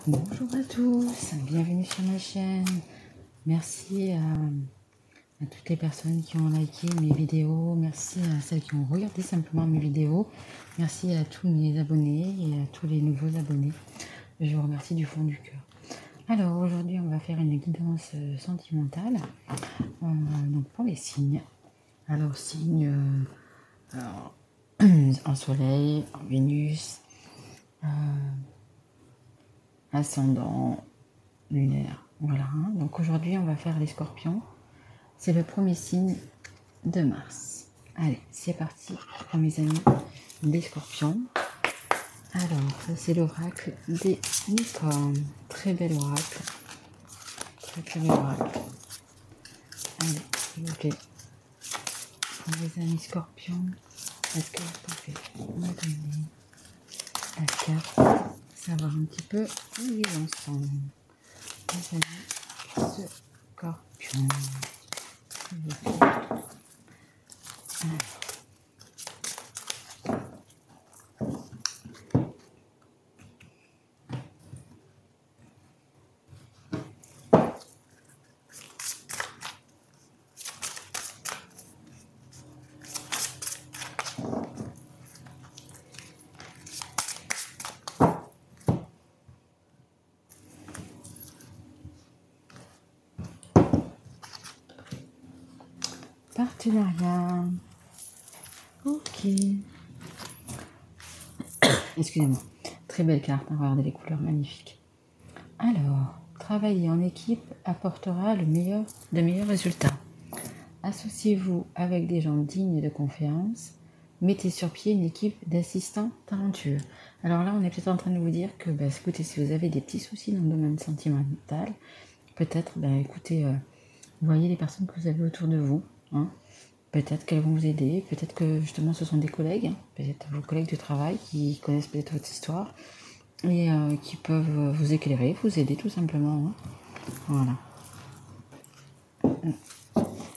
Bonjour à tous, bienvenue sur ma chaîne. Merci à toutes les personnes qui ont liké mes vidéos, merci à celles qui ont regardé simplement mes vidéos, merci à tous mes abonnés et à tous les nouveaux abonnés. Je vous remercie du fond du cœur. Alors aujourd'hui on va faire une guidance sentimentale donc pour les signes. Alors signes en soleil, en Vénus, ascendant, lunaire. Voilà, donc aujourd'hui on va faire les scorpions. C'est le premier signe de Mars. Allez, c'est parti pour mes amis les scorpions. Alors, c'est l'oracle des licornes. Très bel oracle. Très bel oracle. Allez, s'il vous plaît. Pour mes amis scorpions, est-ce que vous pouvez me donner la carte, savoir un petit peu où ils en sont. Mes amis scorpions. S'il vous plaît. Alors. Partenariat. Ok. Excusez-moi. Très belle carte. Regardez les couleurs magnifiques. Alors, travailler en équipe apportera de meilleurs résultats. Associez-vous avec des gens dignes de confiance. Mettez sur pied une équipe d'assistants talentueux. Alors là, on est peut-être en train de vous dire que, écoutez, si vous avez des petits soucis dans le domaine sentimental, peut-être, écoutez, voyez les personnes que vous avez autour de vous. Hein. Peut-être qu'elles vont vous aider, peut-être que justement ce sont des collègues, peut-être vos collègues de travail qui connaissent peut-être votre histoire et qui peuvent vous éclairer, vous aider tout simplement. Hein. Voilà.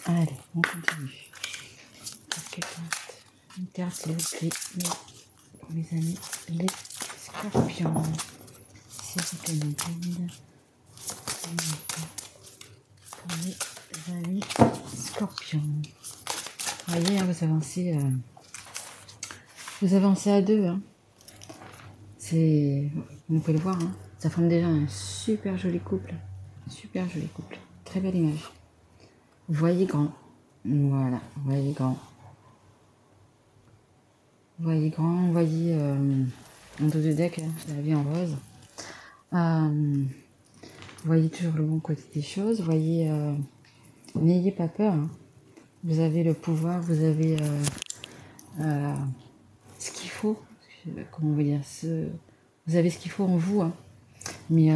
Allez, on continue. Une carte, s'il vous plaît, pour mes amis, les scorpions. S'il vous plaît, mes guides. Pour mes amis scorpions. Vous voyez, vous avancez à deux. Hein. Vous pouvez le voir, hein. Ça forme déjà un super joli couple. Super joli couple. Très belle image. Voyez grand. Voilà, voyez grand. Voyez grand, voyez en dos de deck, la vie en rose. Voyez toujours le bon côté des choses. Voyez, n'ayez pas peur. Hein. Vous avez le pouvoir, vous avez ce qu'il faut. Comment on va dire vous avez ce qu'il faut en vous. Hein. Mais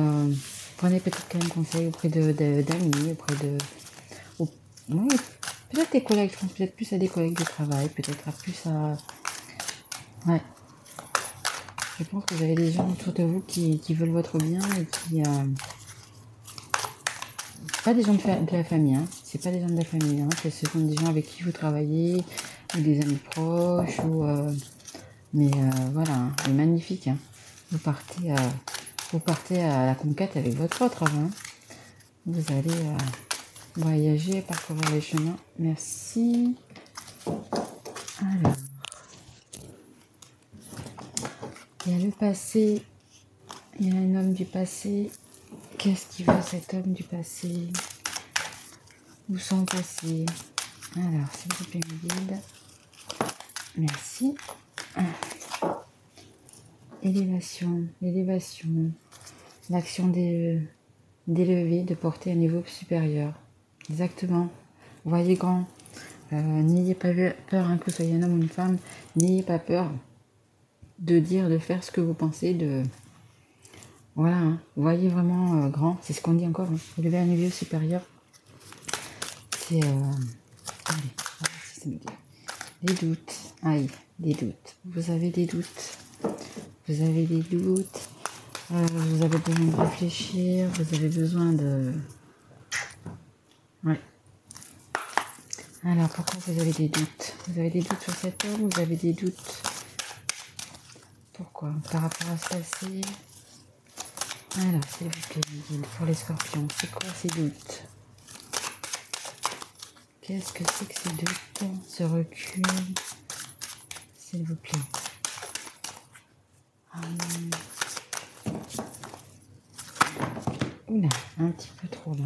prenez peut-être quand même conseil auprès d'amis, auprès de... Oui, peut-être des collègues, je pense peut-être plus à des collègues de travail, peut-être à plus à... Ouais. Je pense que vous avez des gens autour de vous qui veulent votre bien et qui... Pas des gens de la famille, hein. C'est pas des gens de la famille, hein. Ce sont des gens avec qui vous travaillez, ou des amis proches, ou... Mais voilà, hein. C'est magnifique, hein. Vous partez à la conquête avec votre autre avant. Vous allez voyager, parcourir les chemins. Merci. Alors, il y a le passé. Il y a un homme du passé. Qu'est-ce qu'il veut cet homme du passé? Où sont passés? Alors, s'il vous plaît, mes guides. Merci. Élévation. L'action d'élever, de porter à un niveau supérieur. Exactement. Voyez grand. N'ayez pas peur, hein, que vous soyez un homme ou une femme. N'ayez pas peur de faire ce que vous pensez, Voilà, hein. Voyez vraiment grand. C'est ce qu'on dit encore. Hein. Élever à un niveau supérieur. C'est... Allez, voilà, si ça me dit. Les doutes. Aïe, des doutes. Vous avez des doutes. Vous avez des doutes. Vous avez besoin de réfléchir. Vous avez besoin de... Ouais. Alors, pourquoi vous avez des doutes? Vous avez des doutes sur cet homme? Vous avez des doutes? Pourquoi? Par rapport à ce passé? Alors, s'il vous plaît, Miguel, pour les scorpions, c'est quoi ces doutes? Qu'est-ce que c'est que ces doutes? Ce recul, s'il vous plaît. Oula, un petit peu trop là.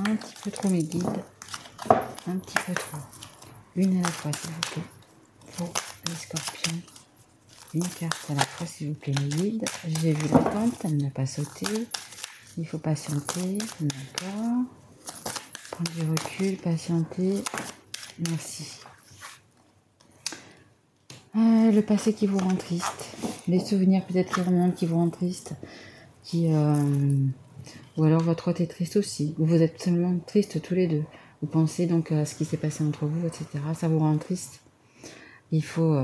Un petit peu trop mes guides. Un petit peu trop. Une à la fois, s'il vous plaît. Pour les scorpions. Une carte à la fois, s'il vous plaît, mes guides. J'ai vu l'attente, elle n'a pas sauté. Il faut patienter. D'accord. Prendre du recul, patienter. Merci. Le passé qui vous rend triste. Les souvenirs peut-être qui remontent, qui vous rendent triste. Ou alors votre hôte est triste aussi. Ou vous êtes seulement tristes tous les deux. Vous pensez donc à ce qui s'est passé entre vous, etc. Ça vous rend triste. Il faut...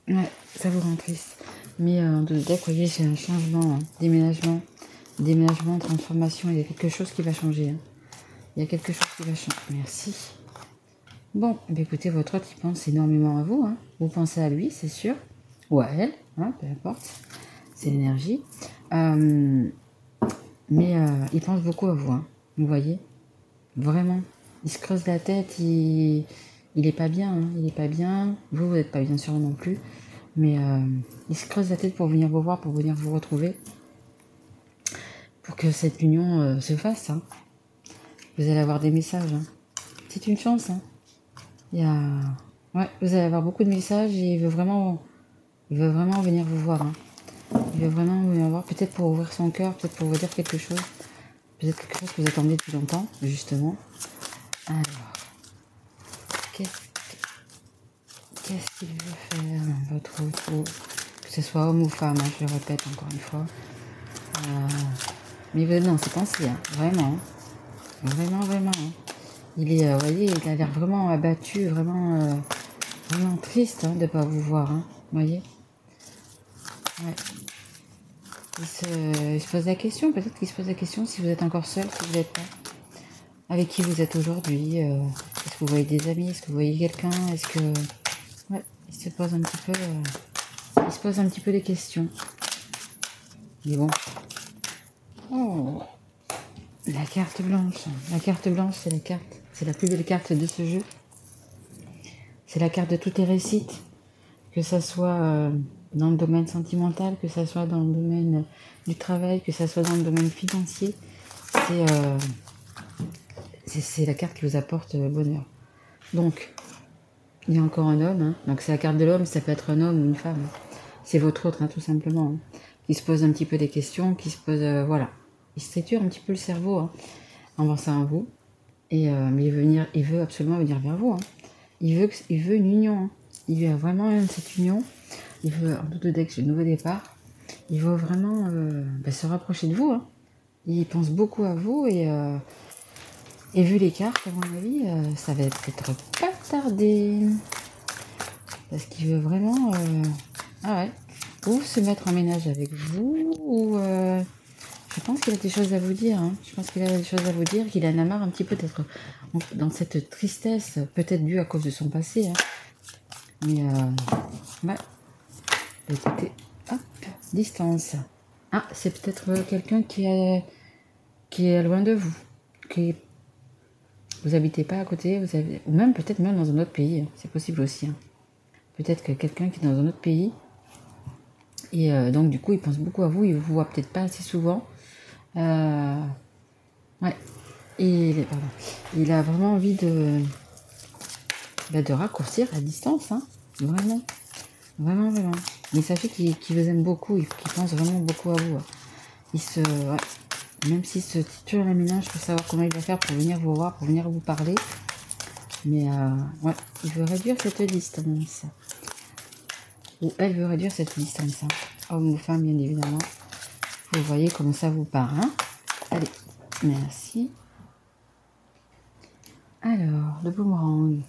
ouais, ça vous rend triste. Mais en tout cas, vous voyez, c'est un changement, hein. Déménagement, transformation. Il y a quelque chose qui va changer. Hein. Il y a quelque chose qui va changer. Merci. Bon, bah écoutez, votre hôte, il pense énormément à vous. Hein. Vous pensez à lui, c'est sûr. Ou à elle, hein, peu importe. C'est l'énergie. Mais il pense beaucoup à vous. Hein. Vous voyez. Vraiment. Il se creuse la tête. Il est pas bien. Hein. Il est pas bien. Vous n'êtes pas bien sûr non plus. Mais il se creuse la tête pour venir vous voir, pour venir vous retrouver. Pour que cette union se fasse. Hein. Vous allez avoir des messages. Hein. C'est une chance. Hein. Ouais, vous allez avoir beaucoup de messages et il veut vraiment venir vous voir. Hein. Il veut vraiment venir voir, peut-être pour ouvrir son cœur, peut-être pour vous dire quelque chose. Peut-être quelque chose que vous attendez depuis longtemps, justement. Alors, qu'est-ce qu'il veut faire, votre retour? Que ce soit homme ou femme, hein, je le répète encore une fois. Mais non, c'est pensé, hein, vraiment. Vraiment. Hein. Il est, vous voyez, il a l'air vraiment abattu, vraiment triste hein, de ne pas vous voir, hein, vous voyez. Ouais. Il se pose la question, peut-être qu'il se pose la question si vous êtes encore seul, si vous êtes pas. Avec qui vous êtes aujourd'hui. Est-ce que vous voyez des amis? Est-ce que vous voyez quelqu'un? Est-ce que... Ouais, il se pose un petit peu des questions. Mais bon. Oh, la carte blanche. La carte blanche, c'est la plus belle carte de ce jeu. C'est la carte de toutes les réussites. Que ça soit dans le domaine sentimental, que ça soit dans le domaine du travail, que ça soit dans le domaine financier. C'est la carte qui vous apporte bonheur. Donc, il y a encore un homme. Hein. Donc, c'est la carte de l'homme, ça peut être un homme ou une femme. C'est votre autre, hein, tout simplement. Hein, qui se pose un petit peu des questions, qui se pose... voilà. Il se triture un petit peu le cerveau hein, en pensant à vous. Et, mais il veut absolument venir vers vous. Hein. Il veut une union. Hein. Il veut vraiment cette union. Il veut, en tout cas, un nouveau départ. Il veut vraiment se rapprocher de vous. Hein. Il pense beaucoup à vous et vu les cartes, à mon avis, ça va peut-être pas tarder. Parce qu'il veut vraiment... ah ouais. Ou se mettre en ménage avec vous, ou... je pense qu'il a des choses à vous dire. Hein. Je pense qu'il a des choses à vous dire, qu'il en a marre un petit peu d'être dans cette tristesse, peut-être due à cause de son passé. Hein. Mais, ouais. Écoutez, hop, distance. Ah, c'est peut-être quelqu'un qui est loin de vous. Vous habitez pas à côté, ou même peut-être même dans un autre pays, hein. C'est possible aussi. Hein. Peut-être que quelqu'un qui est dans un autre pays, et donc du coup il pense beaucoup à vous, il vous voit peut-être pas assez souvent. Ouais, il a vraiment envie de raccourcir la distance, hein. Vraiment. Mais sachez qu'il vous aime beaucoup, qu'il pense vraiment beaucoup à vous. Ouais. Même s'il se titule la ménage pour savoir comment il va faire pour venir vous voir, pour venir vous parler. Mais ouais, il veut réduire cette distance. Ou elle veut réduire cette distance. Hein. Homme ou femme, bien évidemment. Vous voyez comment ça vous part. Hein. Allez, merci. Alors, le boomerang.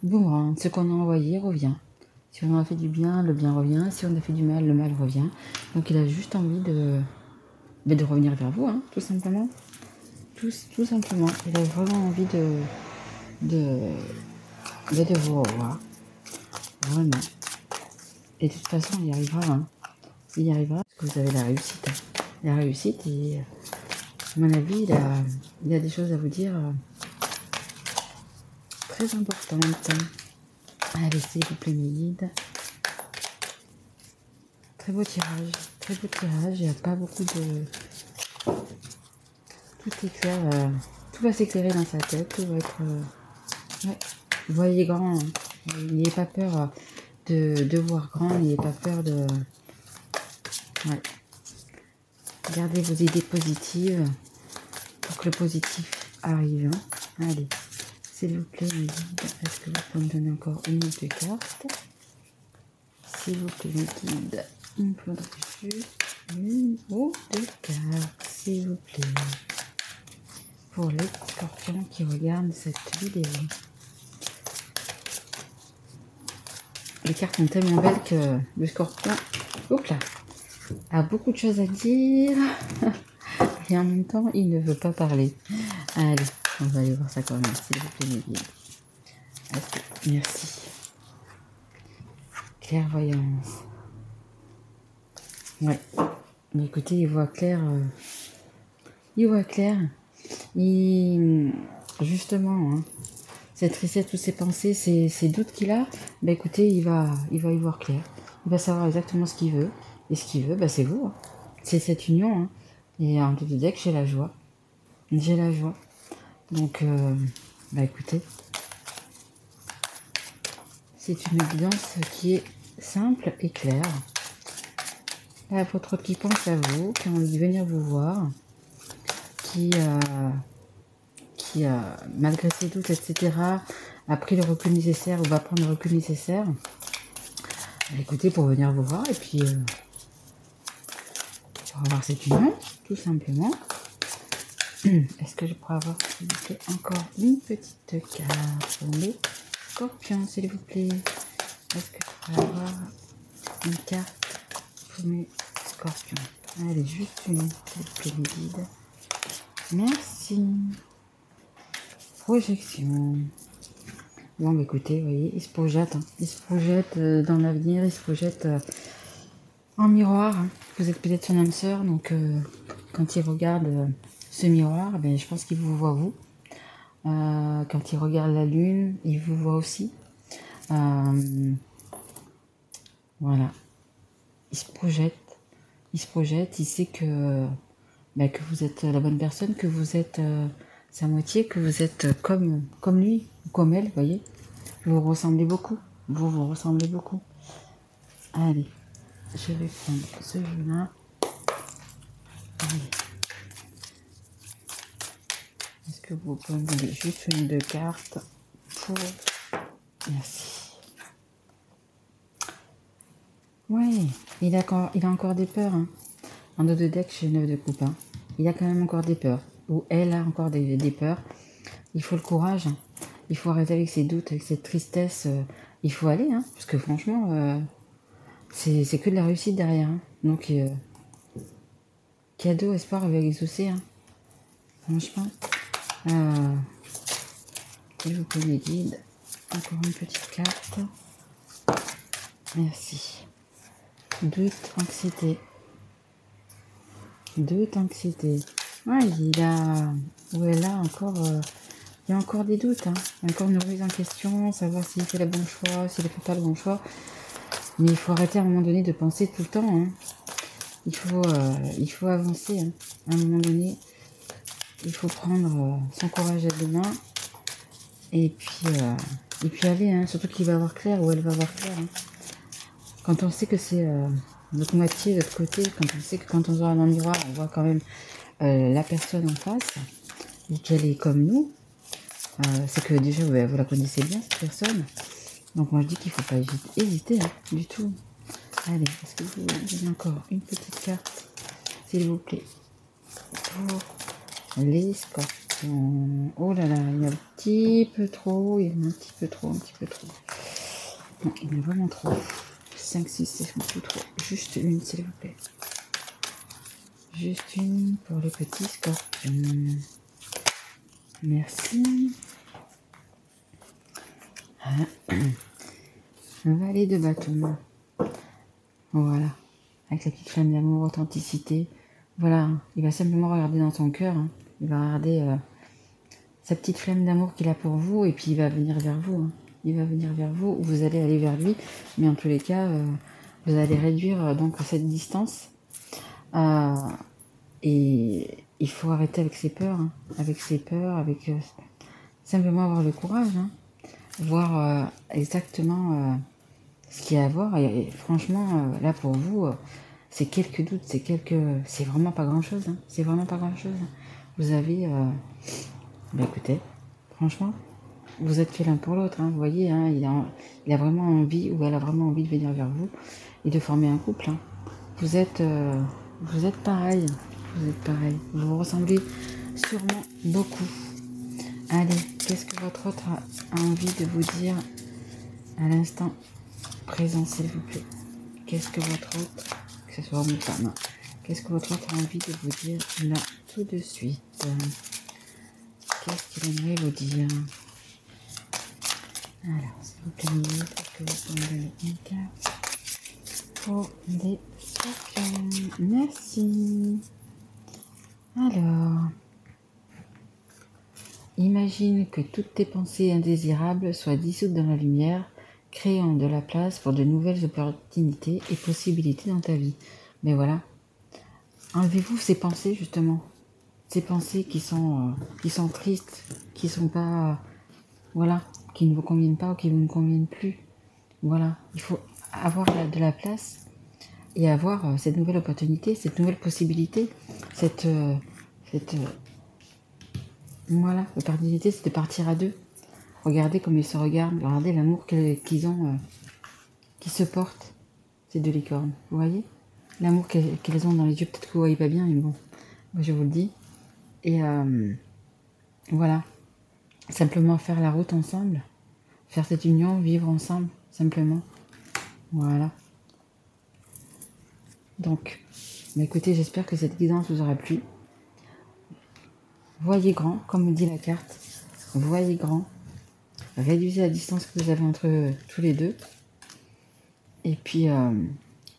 Boomerang, ce qu'on a envoyé revient. Si on a fait du bien, le bien revient. Si on a fait du mal, le mal revient. Donc il a juste envie de revenir vers vous, hein, tout simplement. Tout simplement. Il a vraiment envie de vous revoir. Vraiment. Et de toute façon, il y arrivera. Hein. il y arrivera, parce que vous avez la réussite. Hein. La réussite, et à mon avis, il a des choses à vous dire très importantes. Allez, s'il vous plaît, mes guides. Très beau tirage, il n'y a pas beaucoup de... Tout est clair, tout va s'éclairer dans sa tête, tout va être... Ouais. Voyez grand, hein. N'ayez pas peur de voir grand, n'ayez pas peur de... Ouais. Gardez vos idées positives pour que le positif arrive. Hein. Allez, s'il vous plaît, mes guides, est-ce que vous pouvez me donner encore une autre carte? S'il vous plaît, mes guides, il me faudrait juste une autre carte, s'il vous plaît. Pour les scorpions qui regardent cette vidéo. Les cartes sont tellement belles que le scorpion, oups là, a beaucoup de choses à dire et en même temps il ne veut pas parler. Allez, on va aller voir ça quand même, s'il vous plaît, mes guides. Merci. Clairvoyance. Ouais, mais écoutez, il voit clair. Justement, hein, cette tristesse, toutes ces pensées, ces doutes qu'il a, bah écoutez, il va y voir clair. Il va savoir exactement ce qu'il veut. Et ce qu'il veut, bah c'est vous. Hein. C'est cette union. Hein. Et en tout deck, j'ai la joie. J'ai la joie. Donc, bah écoutez, c'est une évidence qui est simple et claire. Là, votre autre qui pense à vous, qui a envie de venir vous voir, qui malgré ses doutes, etc., a pris le recul nécessaire ou va prendre le recul nécessaire, écoutez, pour venir vous voir et puis pour avoir cette union, tout simplement. Est-ce que je pourrais avoir, s'il vous plaît, encore une petite carte pour les scorpions, s'il vous plaît? Est-ce que je pourrais avoir une carte pour mes scorpions? Allez, juste une, s'il vous plaît, mes guides. Merci. Projection. Bon, bah, écoutez, vous voyez, il se projette. Hein. Il se projette dans l'avenir, il se projette en miroir. Hein. Vous êtes peut-être son âme sœur, donc quand il regarde ce miroir, ben, je pense qu'il vous voit vous. Quand il regarde la lune, il vous voit aussi. Voilà. Il se projette. Il sait que vous êtes la bonne personne, que vous êtes sa moitié, que vous êtes comme lui, ou comme elle, vous voyez. Vous ressemblez beaucoup. Vous ressemblez beaucoup. Allez, je vais prendre ce jeu-là. Allez. Est-ce que vous pouvez me donner juste une de cartes pour... Merci. Ouais, il a encore des peurs. Hein. En dos de deck, j'ai 9 de coupe. Hein. Il a quand même encore des peurs. Ou elle a encore des peurs. Il faut le courage. Hein. Il faut arrêter avec ses doutes, avec cette tristesse. Il faut aller. Hein, parce que franchement, c'est que de la réussite derrière. Hein. Donc, cadeau, espoir avec exaucé. Hein. Franchement. Je vous prie, mes guides. Encore une petite carte. Merci. Doute, anxiété. Ouais, il a... Ou elle a encore... il y a encore des doutes. Hein. Il y a encore une remise en question, savoir s'il fait le bon choix, s'il ne fait pas le bon choix. Mais il faut arrêter à un moment donné de penser tout le temps. Hein. Il faut avancer. Hein. À un moment donné, il faut prendre son courage à deux mains. Et puis aller. Hein. Surtout qu'il va avoir clair ou elle va avoir clair. Hein. Quand on sait que c'est notre moitié, de l'autre côté, quand on sait que quand on voit dans le miroir, on voit quand même la personne en face, et qu'elle est comme nous, c'est que déjà vous la connaissez bien, cette personne. Donc moi je dis qu'il ne faut pas hésiter hein, du tout. Allez, est-ce que vous avez encore une petite carte, s'il vous plaît, pour les scorpions? Oh là là, il y a un petit peu trop, Non, il y en a vraiment trop. 5, 6, c'est un peu trop. Juste une, s'il vous plaît. Juste une pour les petits scorpions. Merci. Valet de bâton. Voilà. avec la petite flamme d'amour, authenticité. Voilà, il va simplement regarder dans son cœur, hein. Il va regarder sa petite flamme d'amour qu'il a pour vous, et puis il va venir vers vous, hein. Il va venir vers vous, ou vous allez aller vers lui, mais en tous les cas, vous allez réduire donc cette distance. Et il faut arrêter avec ses peurs, hein. Avec ses peurs, avec simplement avoir le courage, hein. Voir exactement ce qu'il y a à voir. Et franchement, là pour vous, c'est quelques doutes, c'est vraiment pas grand chose, hein. C'est vraiment pas grand chose. Vous avez, écoutez, franchement, vous êtes fait l'un pour l'autre, hein. Vous voyez, hein, il a vraiment envie, ou elle a vraiment envie de venir vers vous et de former un couple, hein. Vous êtes pareil, vous vous ressemblez sûrement beaucoup. Allez, qu'est-ce que votre autre a envie de vous dire à l'instant présent, s'il vous plaît? Qu'est-ce que votre autre, que ce soit homme ou femme, qu'est-ce que votre autre a envie de vous dire là, tout de suite? Qu'est-ce qu'il aimerait vous dire? Alors, s'il vous plaît, parce que vous tombez une carte pour les scorpions. Merci. Alors, imagine que toutes tes pensées indésirables soient dissoutes dans la lumière, créant de la place pour de nouvelles opportunités et possibilités dans ta vie. Mais voilà, enlevez-vous ces pensées justement, ces pensées qui sont tristes, qui sont pas, voilà, qui ne vous conviennent pas ou qui ne vous conviennent plus. Voilà, il faut avoir de la place et avoir cette nouvelle opportunité, cette nouvelle possibilité, voilà, l'opportunité, c'est de partir à deux. Regardez comme ils se regardent, regardez l'amour qu'ils ont, qui se portent, ces deux licornes. Vous voyez l'amour qu'elles ont dans les yeux, peut-être que vous ne voyez pas bien, mais bon, moi je vous le dis. Et voilà, simplement faire la route ensemble, faire cette union, vivre ensemble, simplement. Voilà. Donc, écoutez, j'espère que cette guidance vous aura plu. Voyez grand, comme me dit la carte. Voyez grand. Réduisez la distance que vous avez entre tous les deux. Et puis,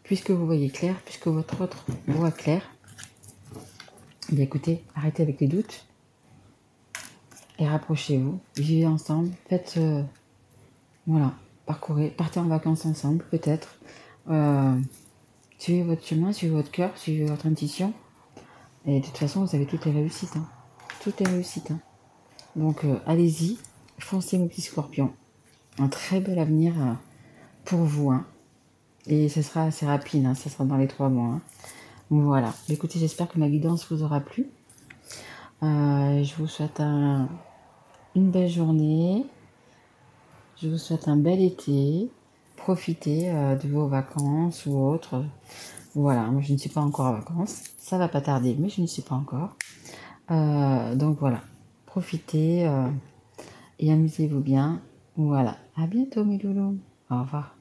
puisque vous voyez clair, puisque votre autre voit clair, bien écoutez, arrêtez avec les doutes. Et rapprochez-vous. Vivez ensemble. Faites, voilà, parcourez. Partez en vacances ensemble, peut-être. Suivez votre chemin, suivez votre cœur, suivez votre intuition. Et de toute façon, vous avez toutes les réussites, hein. Toutes les réussites, hein. Donc, allez-y, foncez mon petit scorpion. Un très bel avenir pour vous, hein. Et ce sera assez rapide, hein. Ça sera dans les 3 mois, hein. Voilà. Écoutez, j'espère que ma guidance vous aura plu. Je vous souhaite une belle journée. Je vous souhaite un bel été. Profitez de vos vacances ou autres. Voilà, moi je ne suis pas encore en vacances. Ça va pas tarder, mais je ne suis pas encore. Donc voilà, profitez et amusez-vous bien. Voilà, à bientôt mes loulous. Au revoir.